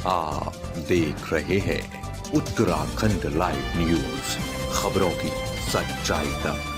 आप देख रहे हैं उत्तराखंड लाइव न्यूज, खबरों की सच्चाई तक।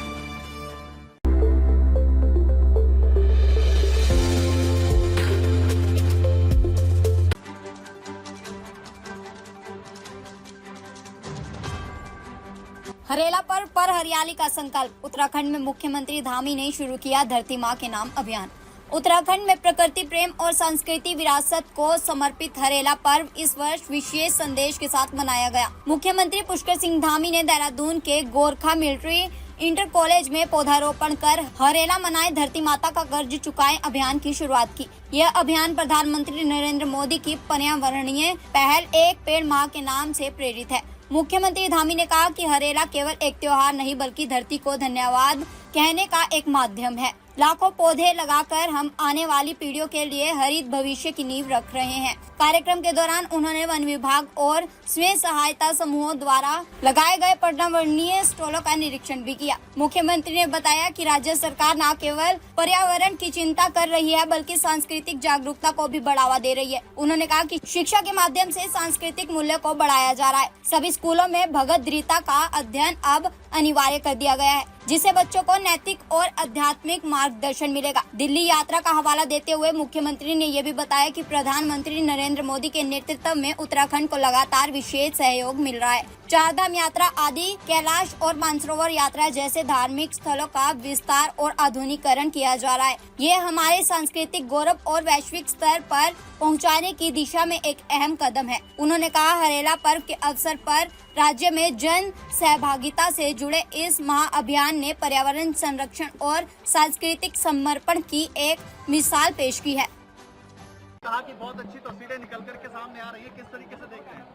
हरेला पर्व पर हरियाली का संकल्प। उत्तराखंड में मुख्यमंत्री धामी ने शुरू किया धरती माँ के नाम अभियान। उत्तराखंड में प्रकृति प्रेम और संस्कृति विरासत को समर्पित हरेला पर्व इस वर्ष विशेष संदेश के साथ मनाया गया। मुख्यमंत्री पुष्कर सिंह धामी ने देहरादून के गोरखा मिलिट्री इंटर कॉलेज में पौधारोपण कर हरेला मनाए धरती माता का कर्ज चुकाए अभियान की शुरुआत की। यह अभियान प्रधानमंत्री नरेंद्र मोदी की पर्यावरणीय पहल एक पेड़ माँ के नाम से प्रेरित है। मुख्यमंत्री धामी ने कहा कि हरेला केवल एक त्योहार नहीं बल्कि धरती को धन्यवाद कहने का एक माध्यम है। लाखों पौधे लगाकर हम आने वाली पीढ़ियों के लिए हरित भविष्य की नींव रख रहे हैं। कार्यक्रम के दौरान उन्होंने वन विभाग और स्वयं सहायता समूहों द्वारा लगाए गए पर्यावरणीय स्टॉलों का निरीक्षण भी किया। मुख्यमंत्री ने बताया कि राज्य सरकार न केवल पर्यावरण की चिंता कर रही है बल्कि सांस्कृतिक जागरूकता को भी बढ़ावा दे रही है। उन्होंने कहा कि शिक्षा के माध्यम से सांस्कृतिक मूल्य को बढ़ाया जा रहा है। सभी स्कूलों में भगवद गीता का अध्ययन अब अनिवार्य कर दिया गया है, जिससे बच्चों को नैतिक और आध्यात्मिक मार्गदर्शन मिलेगा। दिल्ली यात्रा का हवाला देते हुए मुख्यमंत्री ने यह भी बताया कि प्रधानमंत्री नरेंद्र मोदी के नेतृत्व में उत्तराखंड को लगातार विशेष सहयोग मिल रहा है। चारधाम यात्रा आदि, कैलाश और मानसरोवर यात्रा जैसे धार्मिक स्थलों का विस्तार और आधुनिकीकरण किया जा रहा है। ये हमारे सांस्कृतिक गौरव और वैश्विक स्तर पर पहुंचाने की दिशा में एक अहम कदम है। उन्होंने कहा, हरेला पर्व के अवसर पर राज्य में जन सहभागिता से जुड़े इस महाअभियान ने पर्यावरण संरक्षण और सांस्कृतिक समर्पण की एक मिसाल पेश की है। कहा कि बहुत अच्छी तस्वीरें निकल कर के सामने आ रही है, किस तरीके से देख रहे हैं?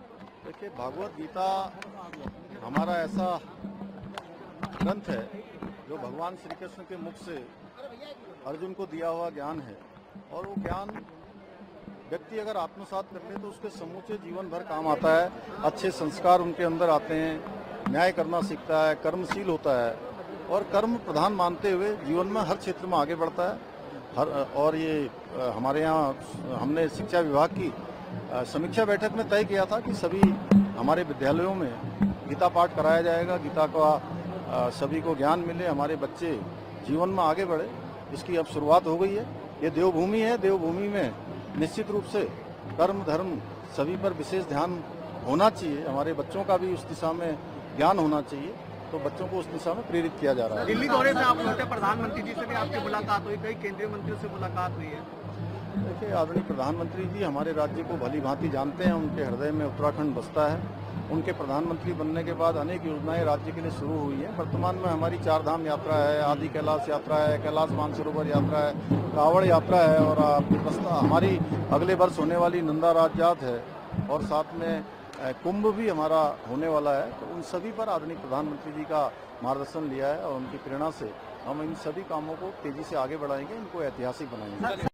देखिए, भगवत गीता हमारा ऐसा ग्रंथ है जो भगवान श्री कृष्ण के मुख से अर्जुन को दिया हुआ ज्ञान है, और वो ज्ञान व्यक्ति अगर आत्मसात कर ले तो उसके समूचे जीवन भर काम आता है। अच्छे संस्कार उनके अंदर आते हैं, न्याय करना सीखता है, कर्मशील होता है और कर्म प्रधान मानते हुए जीवन में हर क्षेत्र में आगे बढ़ता है। और ये हमारे यहाँ हमने शिक्षा विभाग की समीक्षा बैठक में तय किया था कि सभी हमारे विद्यालयों में गीता पाठ कराया जाएगा। गीता का सभी को ज्ञान मिले, हमारे बच्चे जीवन में आगे बढ़े, इसकी अब शुरुआत हो गई है। ये देवभूमि है, देवभूमि में निश्चित रूप से कर्म धर्म सभी पर विशेष ध्यान होना चाहिए। हमारे बच्चों का भी उस दिशा में ज्ञान होना चाहिए, तो बच्चों को उस दिशा में प्रेरित किया जा रहा है। दिल्ली दौरे से आप लोग प्रधानमंत्री जी से भी आपकी मुलाकात हुई, कई केंद्रीय मंत्रियों से मुलाकात हुई है। देखिए, आदरणीय प्रधानमंत्री जी हमारे राज्य को भली भांति जानते हैं, उनके हृदय में उत्तराखंड बसता है। उनके प्रधानमंत्री बनने के बाद अनेक योजनाएं राज्य के लिए शुरू हुई हैं। वर्तमान में हमारी चारधाम यात्रा है, आदि कैलाश यात्रा है, कैलाश मानसरोवर यात्रा है, कावड़ यात्रा है, और हमारी अगले वर्ष होने वाली नंदा राज जात है, और साथ में कुंभ भी हमारा होने वाला है। तो उन सभी पर आदरणीय प्रधानमंत्री जी का मार्गदर्शन लिया है और उनकी प्रेरणा से हम इन सभी कामों को तेजी से आगे बढ़ाएंगे, इनको ऐतिहासिक बनाएंगे।